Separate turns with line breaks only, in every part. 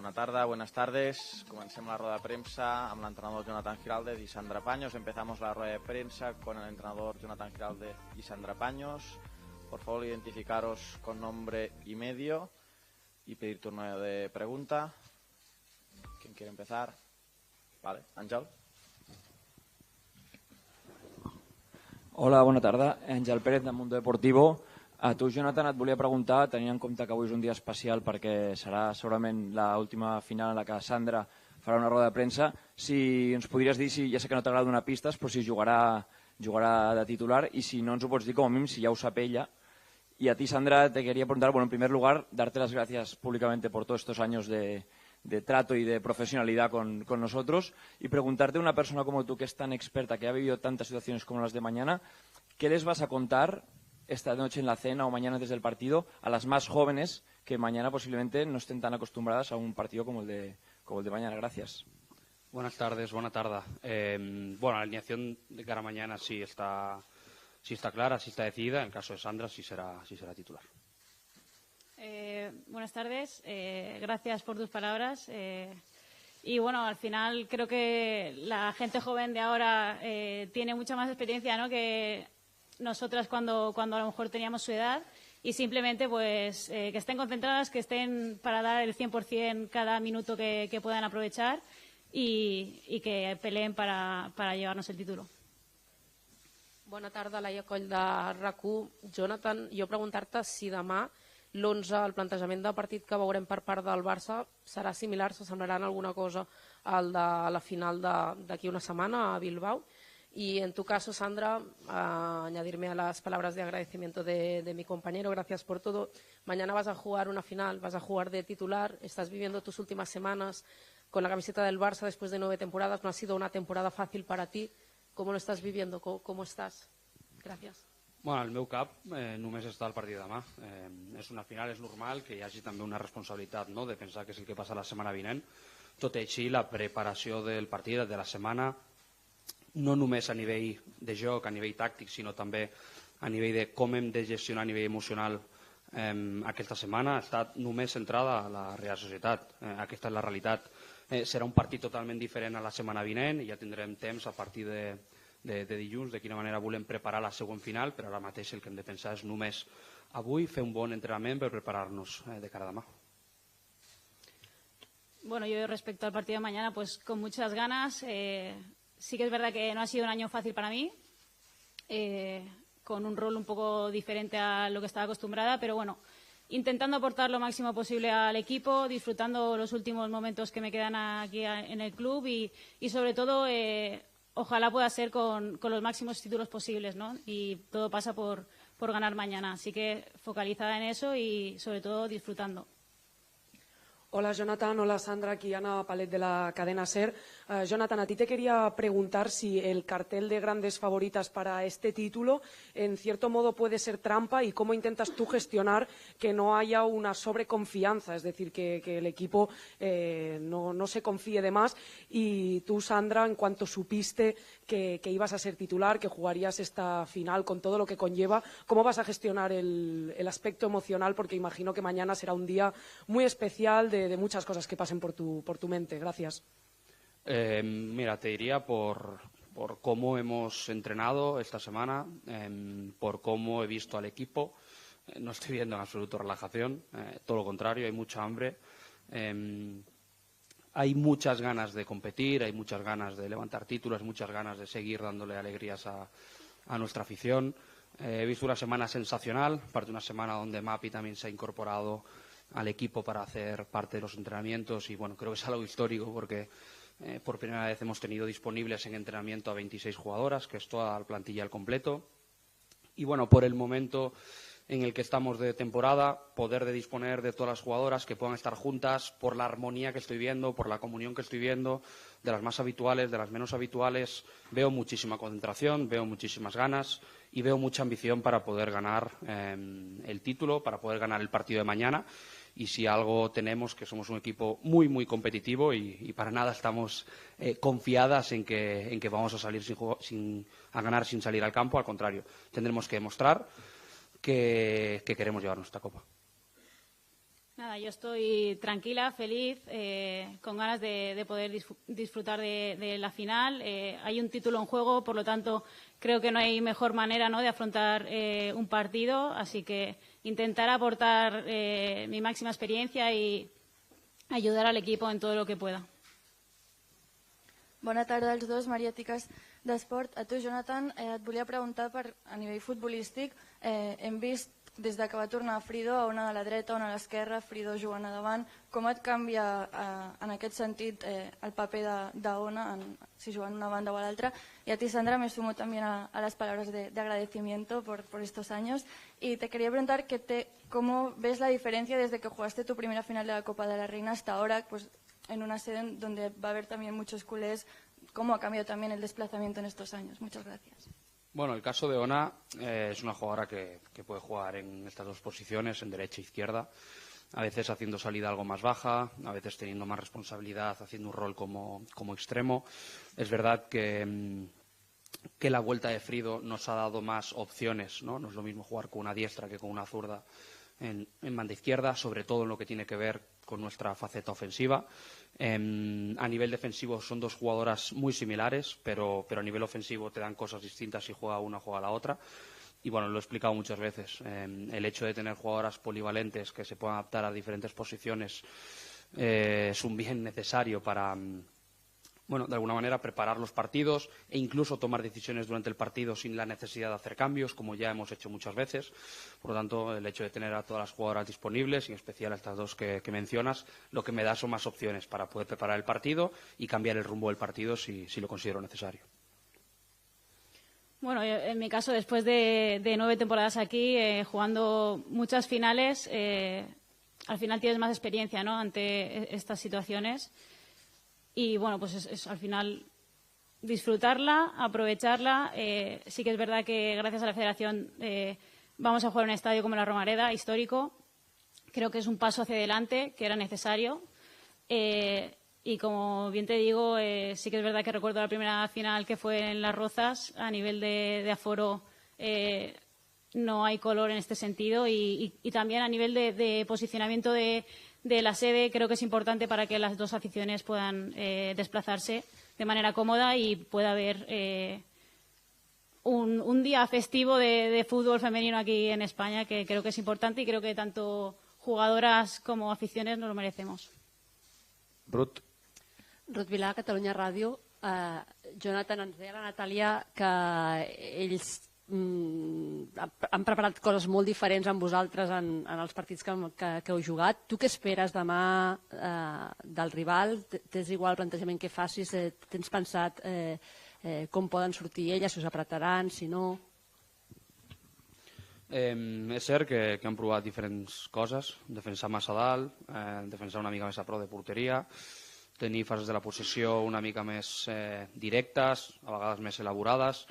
Bona tarda, buenas tardes. Comencem la rueda de prensa amb l'entrenador Jonathan Giraldez y Sandra Paños. Empezamos la rueda de prensa con el entrenador Jonathan Giraldez y Sandra Paños. Por favor, identificaros con nombre y medio y pedir turno de pregunta. ¿Quién quiere empezar? Vale, Àngel.
Hola, bona tarda. Àngel Pérez, del Mundo Deportivo. A tu, Jonathan, et volia preguntar, tenint en compte que avui és un dia especial perquè serà segurament l'última final en la que Sandra farà una roda de premsa, si ens podries dir, ja sé que no t'agrada donar pistes, però si jugarà de titular y si no ens ho pots dir com a mínim, si ja ho sap ella. Y a ti, Sandra, te quería preguntar, bueno, en primer lugar, darte las gracias públicamente por todos estos años de trato y de profesionalidad con nosotros y preguntarte a una persona como tú que es tan experta, que ha vivido tantas situaciones como las de mañana, ¿qué les vas a contar esta noche en la cena o mañana antes del partido a las más jóvenes que mañana posiblemente no estén tan acostumbradas a un partido como el de mañana? Gracias.
Buenas tardes, buena tarde. Bueno, la alineación de cara a mañana sí está clara, sí está decidida. En el caso de Sandra sí será titular.
Buenas tardes, gracias por tus palabras. Y bueno, al final creo que la gente joven de ahora tiene mucha más experiencia, ¿no?, que nosotras cuando a lo mejor teníamos su edad, y simplemente pues que estén concentradas, que estén para dar el 100% cada minuto que puedan aprovechar y que peleen para llevarnos el título.
Bona tarda, Laia Coll de RAC1. Jonathan, jo preguntar-te si demà l'11, el plantejament de partit que veurem per part del Barça serà similar, s'assemblarà en alguna cosa al de la final d'aquí una setmana a Bilbao. Y en tu caso, Sandra, añadirme a las palabras de agradecimiento de mi compañero, gracias por todo. Mañana vas a jugar una final, vas a jugar de titular, estás viviendo tus últimas semanas con la camiseta del Barça después de 9 temporadas, no ha sido una temporada fácil para ti. ¿Cómo lo estás viviendo? ¿Cómo estás? Gracias.
Bueno, al meu cap només està el partit demà. És una final, és normal que hi hagi també una responsabilitat, no?, de pensar què és el que passa la setmana vinent. Tot i així, la preparació del partit, de la setmana, no només a nivell de joc, a nivell tàctic, sinó també a nivell de com hem de gestionar a nivell emocional aquesta setmana, ha estat només centrada a la Real Societat. Aquesta és la realitat. Serà un partit totalment diferent a la setmana vinent i ja tindrem temps a partir de dilluns de quina manera volem preparar la següent final, però ara mateix el que hem de pensar és només avui fer un bon entrenament per preparar-nos de cara a demà.
Bueno, yo respecto al partido de mañana, pues con muchas ganas. Sí que es verdad que no ha sido un año fácil para mí, con un rol un poco diferente a lo que estaba acostumbrada, pero bueno, intentando aportar lo máximo posible al equipo, disfrutando los últimos momentos que me quedan aquí en el club y sobre todo, ojalá pueda ser con los máximos títulos posibles, ¿no? Y todo pasa por ganar mañana, así que focalizada en eso y sobre todo disfrutando.
Hola Jonathan, hola Sandra, aquí Ana Palet de la cadena SER. Jonathan, a ti te quería preguntar si el cartel de grandes favoritas para este título en cierto modo puede ser trampa y cómo intentas tú gestionar que no haya una sobreconfianza, es decir, que el equipo no se confíe de más. Y tú, Sandra, en cuanto supiste que ibas a ser titular, que jugarías esta final con todo lo que conlleva, ¿cómo vas a gestionar el aspecto emocional? Porque imagino que mañana será un día muy especial de muchas cosas que pasen por tu mente. Gracias.
Mira, te diría por cómo hemos entrenado esta semana, por cómo he visto al equipo. No estoy viendo en absoluto relajación, todo lo contrario, hay mucha hambre. Hay muchas ganas de competir, hay muchas ganas de levantar títulos, muchas ganas de seguir dándole alegrías a nuestra afición. He visto una semana sensacional, parte de una semana donde Mapi también se ha incorporado al equipo para hacer parte de los entrenamientos y bueno, creo que es algo histórico porque por primera vez hemos tenido disponibles en entrenamiento a 26 jugadoras, que es toda la plantilla al completo. Y bueno, por el momento en el que estamos de temporada, poder de disponer de todas las jugadoras que puedan estar juntas, por la armonía que estoy viendo, por la comunión que estoy viendo, de las más habituales, de las menos habituales, veo muchísima concentración, veo muchísimas ganas y veo mucha ambición para poder ganar el título, para poder ganar el partido de mañana. Y si algo tenemos, que somos un equipo muy, muy competitivo y para nada estamos confiadas en que vamos a salir a ganar sin salir al campo. Al contrario, tendremos que demostrar que queremos llevarnos esta copa.
Nada, yo estoy tranquila, feliz, con ganas de poder disfrutar de la final. Hay un título en juego, por lo tanto, creo que no hay mejor manera, ¿no?, de afrontar un partido. Así que intentar aportar mi máxima experiencia y ayudar al equipo en todo lo que pueda.
Bona tarda als dos, Maria Ticas d'Esport. A tu, Jonathan, et volia preguntar a nivell futbolístic. Hem vist des que va tornar Frido, a una a la dreta, una a l'esquerra, Frido jugant a davant. Com et canvia en aquest sentit el paper d'Ona, si jugant una banda o a l'altra? Y a ti, Sandra, me sumo también a las palabras de agradecimiento por estos años. Y te quería preguntar cómo ves la diferencia desde que jugaste tu primera final de la Copa de la Reina hasta ahora, pues en una sede donde va a haber también muchos culés. ¿Cómo ha cambiado también el desplazamiento en estos años? Muchas gracias.
Bueno, el caso de Ona es una jugadora que puede jugar en estas dos posiciones, en derecha e izquierda, a veces haciendo salida algo más baja, a veces teniendo más responsabilidad, haciendo un rol como extremo. Es verdad que la vuelta de Frido nos ha dado más opciones, ¿no? No es lo mismo jugar con una diestra que con una zurda en banda izquierda, sobre todo en lo que tiene que ver con nuestra faceta ofensiva. A nivel defensivo son dos jugadoras muy similares, pero a nivel ofensivo te dan cosas distintas si juega una o juega la otra. Y bueno, lo he explicado muchas veces. El hecho de tener jugadoras polivalentes que se puedan adaptar a diferentes posiciones es un bien necesario para, bueno, de alguna manera preparar los partidos e incluso tomar decisiones durante el partido sin la necesidad de hacer cambios, como ya hemos hecho muchas veces. Por lo tanto, el hecho de tener a todas las jugadoras disponibles, y en especial a estas dos que mencionas, lo que me da son más opciones para poder preparar el partido y cambiar el rumbo del partido si lo considero necesario.
Bueno, en mi caso, después de 9 temporadas aquí, jugando muchas finales, al final tienes más experiencia, ¿no?, ante estas situaciones. Y bueno, pues es al final disfrutarla, aprovecharla. Sí que es verdad que gracias a la Federación vamos a jugar en un estadio como la Romareda, histórico. Creo que es un paso hacia adelante, que era necesario. Y como bien te digo, sí que es verdad que recuerdo la primera final que fue en Las Rozas. A nivel de aforo no hay color en este sentido. Y también a nivel de posicionamiento de la sede, creo que es importante para que las dos aficiones puedan desplazarse de manera cómoda y pueda haber un día festivo de fútbol femenino aquí en España, que creo que es importante y creo que tanto jugadoras como aficiones nos lo merecemos.
Ruth
Vilà, Catalunya Ràdio. Jonathan, ens deia la Natàlia que ells han preparat coses molt diferents amb vosaltres en els partits que heu jugat. Tu què esperes demà del rival? T'és igual el plantejament que facis? Tens pensat com poden sortir elles, si us apretaran, si no?
És cert que hem provat diferents coses, defensar massa dalt, defensar una mica més a prop de porteria, tenir fases de la possessió una mica més directes, a vegades més elaborades.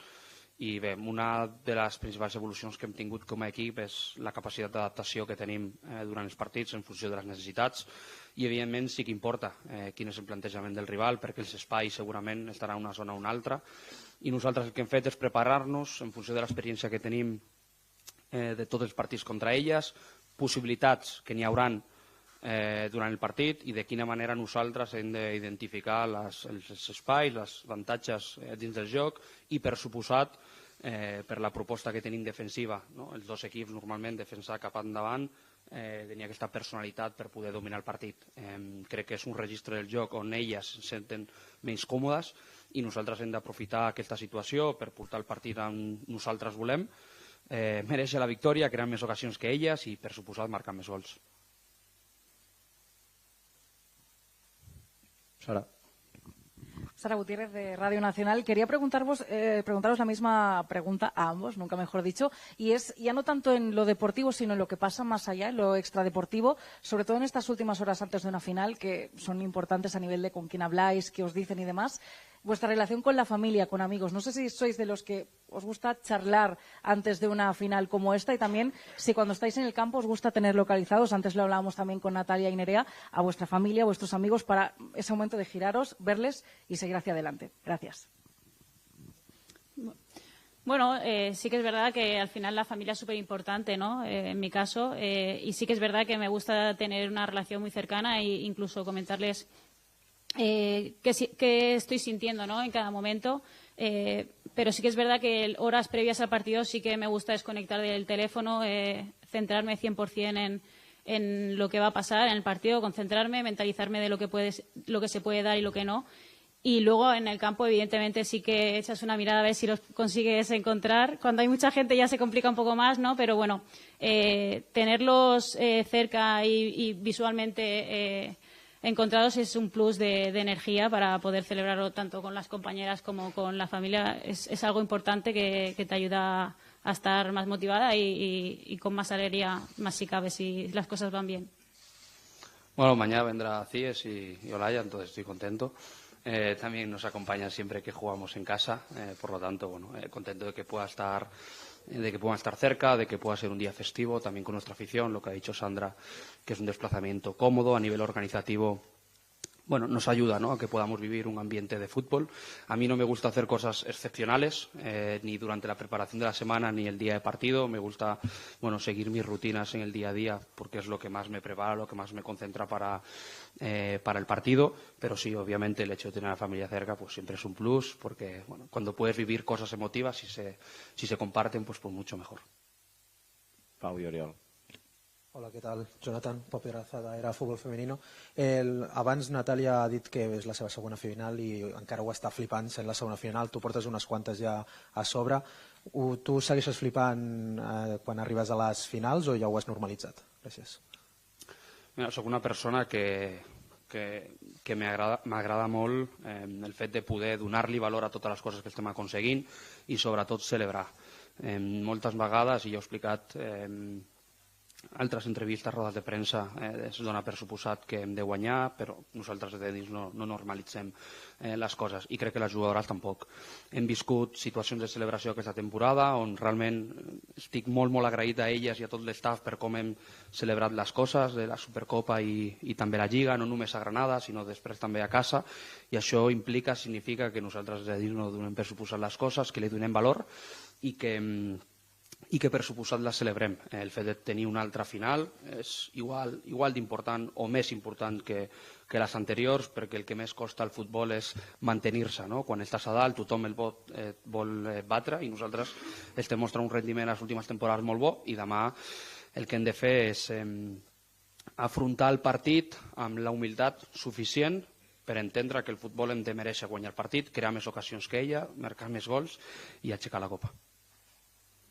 I bé, una de les principals evolucions que hem tingut com a equip és la capacitat d'adaptació que tenim durant els partits en funció de les necessitats i evidentment sí que importa quin és el plantejament del rival, perquè els espais segurament estaran en una zona o una altra, i nosaltres el que hem fet és preparar-nos en funció de l'experiència que tenim de tots els partits contra elles, possibilitats que n'hi hauran durant el partit i de quina manera nosaltres hem d'identificar els espais, els avantatges dins del joc i, per suposat, per la proposta que tenim defensiva. Els dos equips normalment defensar cap endavant tenia aquesta personalitat per poder dominar el partit. Crec que és un registre del joc on elles se senten menys còmodes i nosaltres hem d'aprofitar aquesta situació per portar el partit on nosaltres volem, mereixer la victòria, crear més ocasions que elles i, per suposat, marcar més gols.
Sara Gutiérrez, de Radio Nacional. Quería preguntaros la misma pregunta a ambos, nunca mejor dicho, y es ya no tanto en lo deportivo, sino en lo que pasa más allá, en lo extradeportivo, sobre todo en estas últimas horas antes de una final, que son importantes a nivel de con quién habláis, qué os dicen y demás. Vuestra relación con la familia, con amigos. No sé si sois de los que os gusta charlar antes de una final como esta y también si cuando estáis en el campo os gusta tener localizados, antes lo hablábamos también con Natalia y Nerea, a vuestra familia, a vuestros amigos para ese momento de giraros, verles y seguir hacia adelante. Gracias.
Bueno, sí que es verdad que al final la familia es súper importante, ¿no? En mi caso, y sí que es verdad que me gusta tener una relación muy cercana e incluso comentarles qué estoy sintiendo, ¿no? En cada momento. Pero sí que es verdad que horas previas al partido sí que me gusta desconectar del teléfono, centrarme 100% en lo que va a pasar en el partido, concentrarme, mentalizarme de lo que se puede dar y lo que no. Y luego en el campo, evidentemente, sí que echas una mirada a ver si los consigues encontrar. Cuando hay mucha gente ya se complica un poco más, ¿no? Pero bueno, tenerlos cerca y visualmente encontrados es un plus de energía para poder celebrarlo tanto con las compañeras como con la familia. Es algo importante que te ayuda a estar más motivada y con más alegría, más si cabe, si las cosas van bien.
Bueno, mañana vendrá Cies y Olaya, entonces estoy contento. También nos acompañan siempre que jugamos en casa, por lo tanto, bueno, contento de que puedan estar cerca, de que pueda ser un día festivo, también con nuestra afición, lo que ha dicho Sandra, que es un desplazamiento cómodo a nivel organizativo. Bueno, nos ayuda, ¿no?, a que podamos vivir un ambiente de fútbol. A mí no me gusta hacer cosas excepcionales, ni durante la preparación de la semana ni el día de partido. Me gusta, bueno, seguir mis rutinas en el día a día porque es lo que más me prepara, lo que más me concentra para el partido. Pero sí, obviamente, el hecho de tener a la familia cerca pues siempre es un plus porque, bueno, cuando puedes vivir cosas emotivas, si se comparten, pues mucho mejor.
Pau i Oriol.
Hola, què tal? Jonathan, Pau Pedraza, d'Era Futbol Femenino. Abans Natàlia ha dit que és la seva segona final i encara ho està flipant sent la segona final. Tu portes unes quantes ja a sobre. Tu segueixes flipant quan arribes a les finals o ja ho has normalitzat? Gràcies.
Mira, soc una persona que m'agrada molt el fet de poder donar-li valor a totes les coses que estem aconseguint i sobretot celebrar. Moltes vegades, i jo he explicat altres entrevistes, rodes de premsa, es dona per suposat que hem de guanyar, però nosaltres de dins no normalitzem les coses i crec que les jugadores tampoc. Hem viscut situacions de celebració aquesta temporada on realment estic molt agraït a elles i a tot l'estaf per com hem celebrat les coses de la Supercopa i també la Lliga, no només a Granada sinó després també a casa, i això significa que nosaltres de dins no donem per suposat les coses, que li donem valor i que per suposat la celebrem. El fet de tenir una altra final és igual d'important o més important que les anteriors, perquè el que més costa al futbol és mantenir-se, no? Quan estàs a dalt tothom el vol batre i nosaltres estem mostrant un rendiment a les últimes temporades molt bo i demà el que hem de fer és afrontar el partit amb la humilitat suficient per entendre que el futbol hem de mereixer guanyar el partit, crear més ocasions que ella, marcar més gols i aixecar la copa.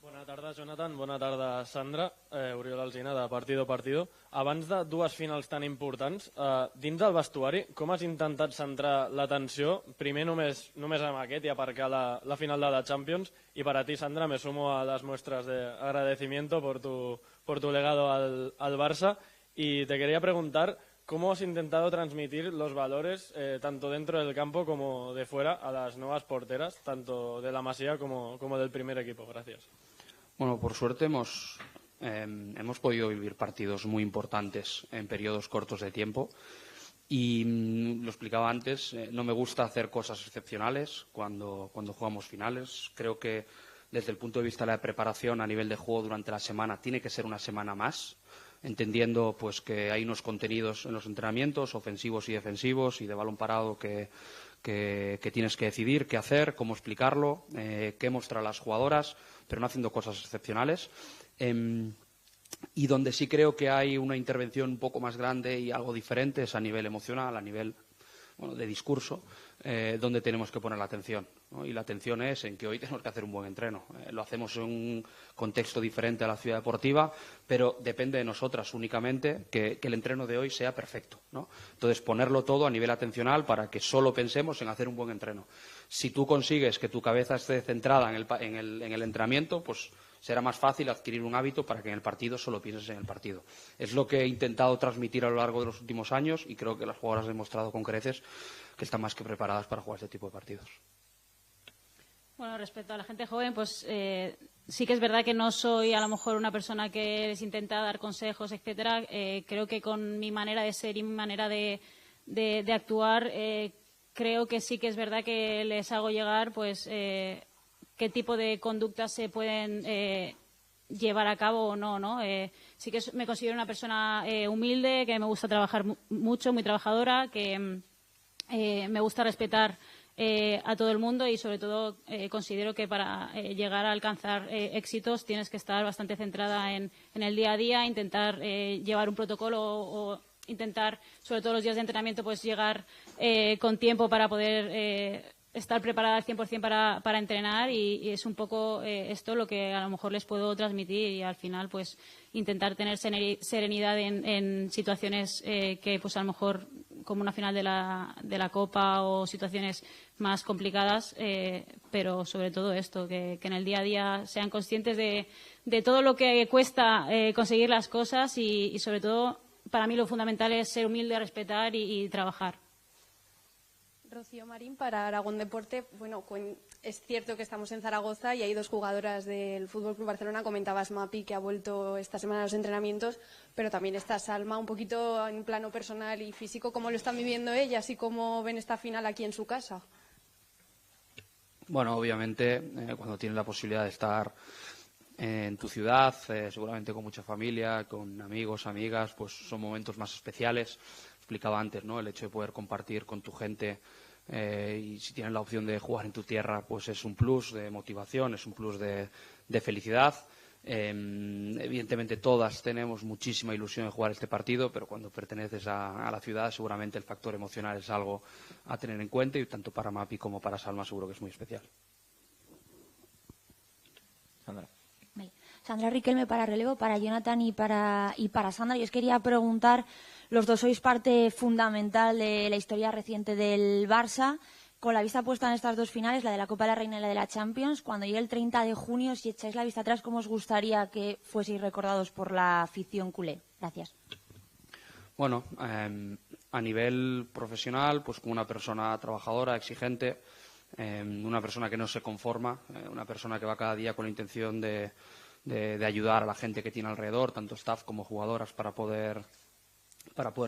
Bona tarda, Jonathan. Bona tarda, Sandra. Oriol Alsina, de Partido Partido. Abans de dues finals tan importants, dins del vestuari, com has intentat centrar l'atenció? Primer només amb aquest i aparcar la final de la Champions. Y para ti, Sandra, me sumo a las muestras de agradecimiento por tu legado al Barça. Y te quería preguntar, ¿cómo has intentado transmitir los valores, tanto dentro del campo como de fuera, a las nuevas porteras, tanto de la Masía como del primer equipo? Gracias.
Bueno, por suerte hemos podido vivir partidos muy importantes en periodos cortos de tiempo y lo explicaba antes, no me gusta hacer cosas excepcionales cuando jugamos finales. Creo que desde el punto de vista de la preparación a nivel de juego durante la semana tiene que ser una semana más, entendiendo pues que hay unos contenidos en los entrenamientos ofensivos y defensivos y de balón parado que tienes que decidir qué hacer, cómo explicarlo, qué mostrar a las jugadoras, pero no haciendo cosas excepcionales. Y donde sí creo que hay una intervención un poco más grande y algo diferente es a nivel emocional, a nivel de discurso, donde tenemos que poner la atención, ¿no? Y la atención es en que hoy tenemos que hacer un buen entreno. Lo hacemos en un contexto diferente a la ciudad deportiva, pero depende de nosotras únicamente que el entreno de hoy sea perfecto, ¿no? Entonces, ponerlo todo a nivel atencional para que solo pensemos en hacer un buen entreno. Si tú consigues que tu cabeza esté centrada en el entrenamiento, pues será más fácil adquirir un hábito para que en el partido solo pienses en el partido. Es lo que he intentado transmitir a lo largo de los últimos años y creo que las jugadoras han demostrado con creces que están más que preparadas para jugar este tipo de partidos.
Bueno, respecto a la gente joven, pues sí que es verdad que no soy a lo mejor una persona que les intenta dar consejos, etcétera. Creo que con mi manera de ser y mi manera de actuar, creo que sí que es verdad que les hago llegar pues que qué tipo de conductas se pueden llevar a cabo o no, ¿no? Sí que me considero una persona humilde, que me gusta trabajar mucho, muy trabajadora, que me gusta respetar a todo el mundo y, sobre todo, considero que para llegar a alcanzar éxitos tienes que estar bastante centrada en el día a día, intentar llevar un protocolo o intentar, sobre todo los días de entrenamiento, pues llegar con tiempo para poder estar preparada al 100% para entrenar y es un poco esto lo que a lo mejor les puedo transmitir y al final pues intentar tener serenidad en situaciones que pues a lo mejor como una final de la Copa o situaciones más complicadas, pero sobre todo esto, que en el día a día sean conscientes de todo lo que cuesta conseguir las cosas y sobre todo para mí lo fundamental es ser humilde, respetar y trabajar.
Rocío Marín para Aragón Deporte. Bueno, es cierto que estamos en Zaragoza y hay dos jugadoras del Fútbol Club Barcelona. Comentabas Mapi, que ha vuelto esta semana a los entrenamientos, pero también está Salma, un poquito en plano personal y físico. ¿Cómo lo están viviendo ellas y cómo ven esta final aquí en su casa?
Bueno, obviamente, cuando tienes la posibilidad de estar en tu ciudad, seguramente con mucha familia, con amigos, amigas, pues son momentos más especiales. Explicaba antes, ¿no? El hecho de poder compartir con tu gente y si tienes la opción de jugar en tu tierra, pues es un plus de motivación, es un plus de felicidad. Evidentemente todas tenemos muchísima ilusión de jugar este partido, pero cuando perteneces a la ciudad seguramente el factor emocional es algo a tener en cuenta y tanto para Mapi como para Salma seguro que es muy especial.
Sandra.
Sandra Riquelme para relevo, para Jonathan y para Sandra. Yo os quería preguntar, los dos sois parte fundamental de la historia reciente del Barça. Con la vista puesta en estas dos finales, la de la Copa de la Reina y la de la Champions, cuando llegue el 30 de junio, si echáis la vista atrás, ¿cómo os gustaría que fueseis recordados por la afición culé? Gracias.
Bueno, a nivel profesional, pues como una persona trabajadora, exigente, una persona que no se conforma, una persona que va cada día con la intención de ayudar a la gente que tiene alrededor, tanto staff como jugadoras, para poder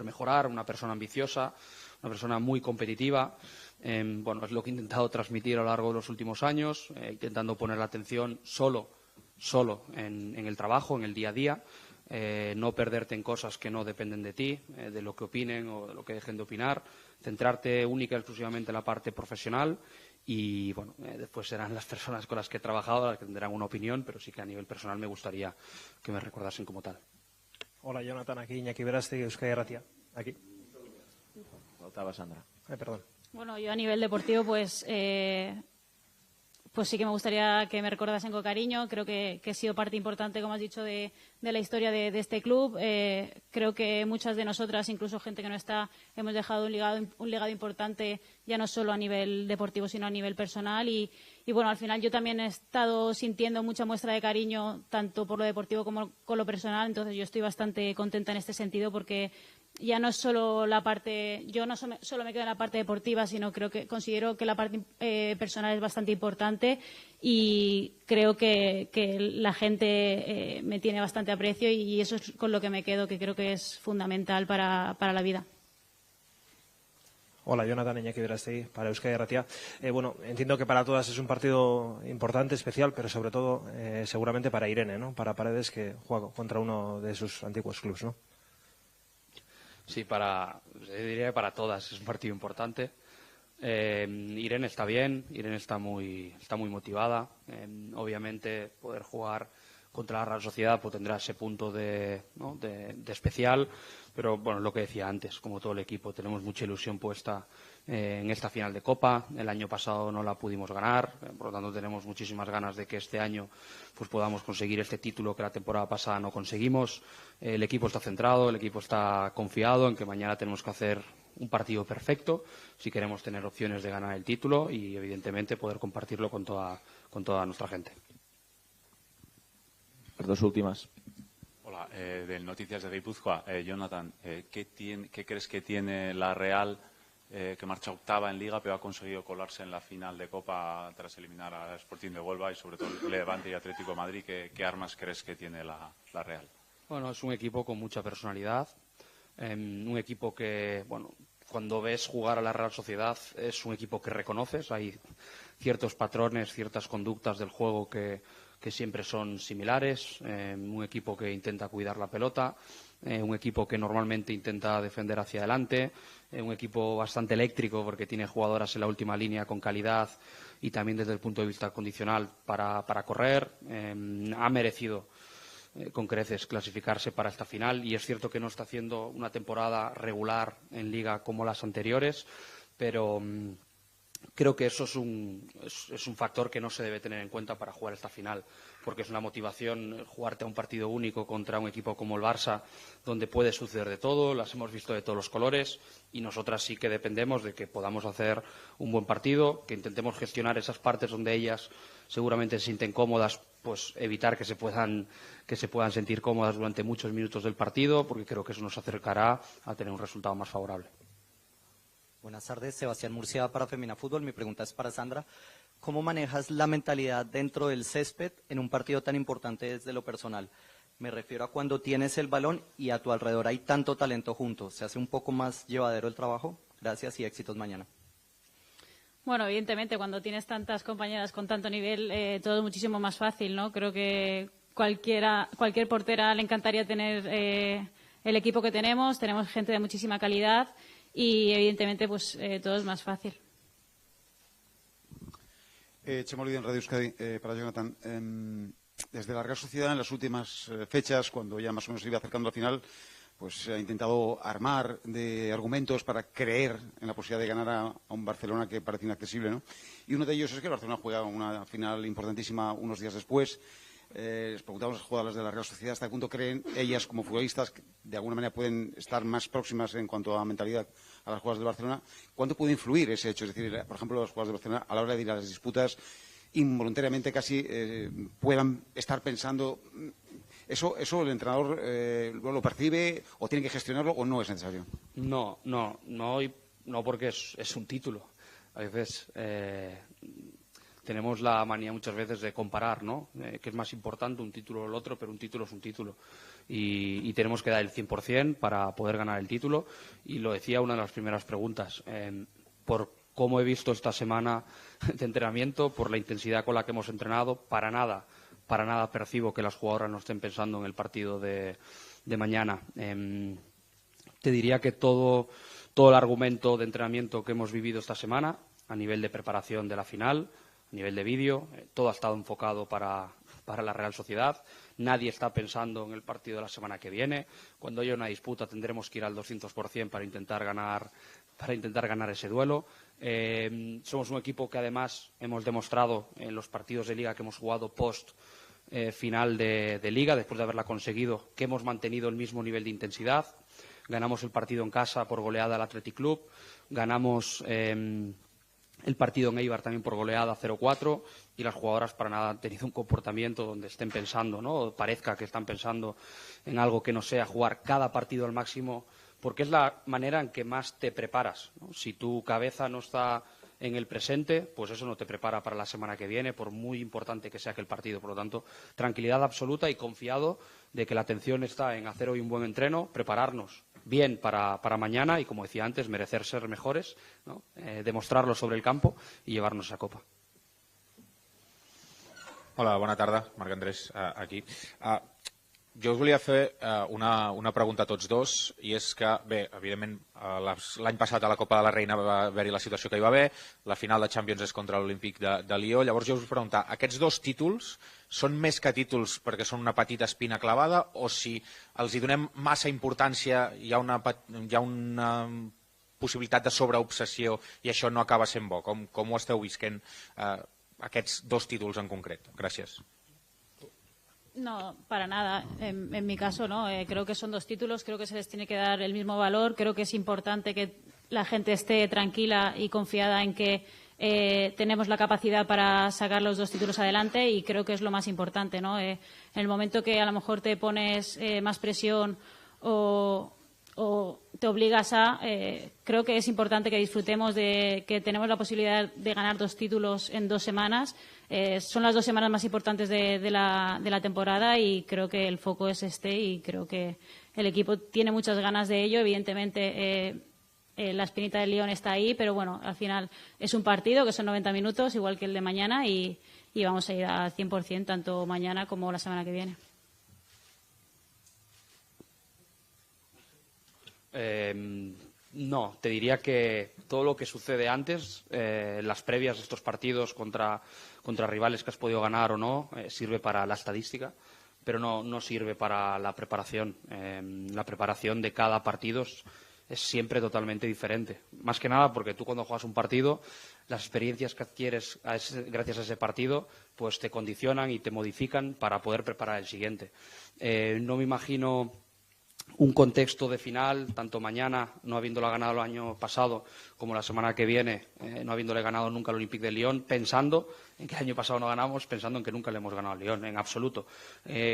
mejorar, una persona ambiciosa, una persona muy competitiva. Bueno, es lo que he intentado transmitir a lo largo de los últimos años, intentando poner la atención solo en el trabajo, en el día a día, no perderte en cosas que no dependen de ti, de lo que opinen o de lo que dejen de opinar, centrarte única y exclusivamente en la parte profesional y, bueno, después serán las personas con las que he trabajado las que tendrán una opinión, pero sí que a nivel personal me gustaría que me recordasen como tal.
Hola, Jonathan, aquí Iñaki Berasti, Euskadi Irratia. Aquí.
Faltaba Sandra.
Perdón.
Bueno, yo a nivel deportivo, pues sí que me gustaría que me recordasen con cariño. Creo que he sido parte importante, como has dicho, de la historia de este club. Creo que muchas de nosotras, incluso gente que no está, hemos dejado un legado importante, ya no solo a nivel deportivo, sino a nivel personal. Y bueno, al final yo también he estado sintiendo mucha muestra de cariño, tanto por lo deportivo como con lo personal. Entonces yo estoy bastante contenta en este sentido porque ya no es solo la parte, yo no solo me quedo en la parte deportiva, sino considero que la parte personal es bastante importante y creo que la gente me tiene bastante aprecio y eso es con lo que me quedo, que creo que es fundamental para la vida.
Hola, Jonathan, Iñaki Berasti, para Euskadi Irratia. Bueno, entiendo que para todas es un partido importante, especial, pero sobre todo seguramente para Irene, ¿no? Para Paredes, que juega contra uno de sus antiguos clubes, ¿no?
Sí, yo diría que para todas es un partido importante. Irene está bien, Irene está muy motivada. Obviamente poder jugar contra la Real Sociedad pues tendrá ese punto de especial, pero bueno, lo que decía antes, como todo el equipo, tenemos mucha ilusión puesta en esta final de Copa. El año pasado no la pudimos ganar, por lo tanto tenemos muchísimas ganas de que este año pues podamos conseguir este título que la temporada pasada no conseguimos. El equipo está centrado, el equipo está confiado en que mañana tenemos que hacer un partido perfecto si queremos tener opciones de ganar el título y evidentemente poder compartirlo con toda nuestra gente.
Las dos últimas.
Hola, del Noticias de Guipúzcoa. Jonathan, ¿qué crees que tiene la Real, que marcha octava en Liga, pero ha conseguido colarse en la final de Copa tras eliminar al Sporting de Huelva y sobre todo el Levante y Atlético de Madrid? ¿Qué armas crees que tiene la Real?
Bueno, es un equipo con mucha personalidad, un equipo que, bueno, cuando ves jugar a la Real Sociedad es un equipo que reconoces, hay ciertos patrones, ciertas conductas del juego que siempre son similares, un equipo que intenta cuidar la pelota, un equipo que normalmente intenta defender hacia adelante, un equipo bastante eléctrico porque tiene jugadoras en la última línea con calidad y también desde el punto de vista condicional para correr. Ha merecido con creces clasificarse para esta final y es cierto que no está haciendo una temporada regular en Liga como las anteriores, pero creo que eso es un factor que no se debe tener en cuenta para jugar esta final, porque es una motivación jugarte a un partido único contra un equipo como el Barça, donde puede suceder de todo, las hemos visto de todos los colores y nosotras sí que dependemos de que podamos hacer un buen partido, que intentemos gestionar esas partes donde ellas seguramente se sienten cómodas, pues evitar que se puedan sentir cómodas durante muchos minutos del partido, porque creo que eso nos acercará a tener un resultado más favorable.
Buenas tardes, Sebastián Murcia para Femina Fútbol. Mi pregunta es para Sandra. ¿Cómo manejas la mentalidad dentro del césped en un partido tan importante desde lo personal? Me refiero a cuando tienes el balón y a tu alrededor hay tanto talento junto. ¿Se hace un poco más llevadero el trabajo? Gracias y éxitos mañana.
Bueno, evidentemente, cuando tienes tantas compañeras con tanto nivel, todo es muchísimo más fácil, ¿no? Creo que cualquier portera le encantaría tener el equipo que tenemos gente de muchísima calidad y evidentemente pues todo es más fácil.
Chema Ludi en Radio Euskadi, para Jonathan. Desde la Real Sociedad, en las últimas fechas, cuando ya más o menos se iba acercando al final, pues ha intentado armar de argumentos para creer en la posibilidad de ganar a un Barcelona que parece inaccesible, ¿no? Y uno de ellos es que el Barcelona juega una final importantísima unos días después. Les preguntamos a las jugadoras de la Real Sociedad hasta qué punto creen ellas como futbolistas que de alguna manera pueden estar más próximas en cuanto a mentalidad a las jugadoras del Barcelona. ¿Cuánto puede influir ese hecho? Es decir, por ejemplo, las jugadoras del Barcelona a la hora de ir a las disputas involuntariamente casi puedan estar pensando ¿eso el entrenador lo percibe o tiene que gestionarlo o no es necesario? No,
porque es un título. A veces tenemos la manía muchas veces de comparar, ¿no? Que es más importante un título o el otro, pero un título es un título. Y tenemos que dar el 100% para poder ganar el título. Y lo decía una de las primeras preguntas. Por cómo he visto esta semana de entrenamiento, por la intensidad con la que hemos entrenado, para nada percibo que las jugadoras no estén pensando en el partido de mañana. Te diría que todo el argumento de entrenamiento que hemos vivido esta semana, a nivel de preparación de la final, a nivel de vídeo, todo ha estado enfocado para la Real Sociedad. Nadie está pensando en el partido de la semana que viene. Cuando haya una disputa tendremos que ir al 200% para intentar ganar ese duelo. Somos un equipo que además hemos demostrado en los partidos de Liga que hemos jugado post final de Liga, después de haberla conseguido, que hemos mantenido el mismo nivel de intensidad. Ganamos el partido en casa por goleada al Athletic Club, ganamos el partido en Eibar también por goleada 0-4 y las jugadoras para nada han tenido un comportamiento donde estén pensando, ¿no? O parezca que están pensando en algo que no sea jugar cada partido al máximo, porque es la manera en que más te preparas, ¿no? Si tu cabeza no está en el presente, pues eso no te prepara para la semana que viene, por muy importante que sea aquel partido. Por lo tanto, tranquilidad absoluta y confiado de que la atención está en hacer hoy un buen entreno, prepararnos bien para mañana y, como decía antes, merecer ser mejores, ¿no? Demostrarlo sobre el campo y llevarnos esa copa.
Hola, bona tarda. Marc Andrés, aquí. Jo us volia fer una pregunta a tots dos, i és que, bé, evidentment, l'any passat a la Copa de la Reina va haver-hi la situació que hi va haver, la final de Champions és contra l'Olímpic de Lió, llavors jo us vull preguntar, aquests dos títols són més que títols perquè són una petita espina clavada o si els hi donem massa importància, hi ha una possibilitat de sobreobsessió i això no acaba sent bo? Com ho esteu visquent aquests dos títols en concret? Gràcies.
No, para nada. En mi caso, no. Creo que son dos títulos, creo que se les tiene que dar el mismo valor. Creo que es importante que la gente esté tranquila y confiada en que tenemos la capacidad para sacar los dos títulos adelante y creo que es lo más importante, ¿no? En el momento que a lo mejor te pones más presión o te obligas creo que es importante que disfrutemos de que tenemos la posibilidad de ganar dos títulos en 2 semanas. Son las 2 semanas más importantes de la temporada y creo que el foco es y creo que el equipo tiene muchas ganas de ello. Evidentemente la espinita del Lyon está ahí, pero bueno, al final es un partido que son 90 minutos, igual que el de mañana, y vamos a ir al 100% tanto mañana como la semana que viene.
No, te diría que todo lo que sucede antes, las previas de estos partidos contra rivales que has podido ganar o no, sirve para la estadística, pero no sirve para la preparación. La preparación de cada partido es siempre totalmente diferente. Más que nada porque tú cuando juegas un partido, las experiencias que adquieres gracias a ese partido, pues te condicionan y te modifican para poder preparar el siguiente. No me imagino un contexto de final, tanto mañana, no habiéndola ganado el año pasado, como la semana que viene, no habiéndole ganado nunca al Olympique de Lyon, pensando en que el año pasado no ganamos, pensando en que nunca le hemos ganado al Lyon, en absoluto.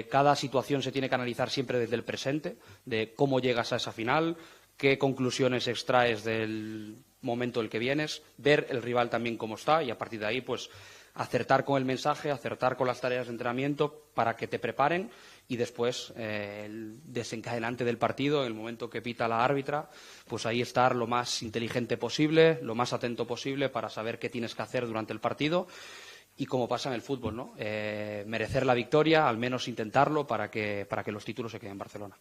Cada situación se tiene que analizar siempre desde el presente, de cómo llegas a esa final, qué conclusiones extraes del momento en el que vienes, ver el rival también cómo está y a partir de ahí, pues, acertar con el mensaje, acertar con las tareas de entrenamiento para que te preparen y después el desencadenante del partido, en el momento que pita la árbitra, pues ahí estar lo más inteligente posible, lo más atento posible para saber qué tienes que hacer durante el partido y como pasa en el fútbol, ¿no? Merecer la victoria, al menos intentarlo para que los títulos se queden en Barcelona.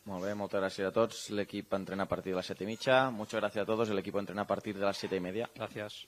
Molt bé, moltes gràcies a tots. L'equip entrena a partir de les 7:30. Muchas gracias a todos. El equipo entrena a partir de las 7:30.
Gracias.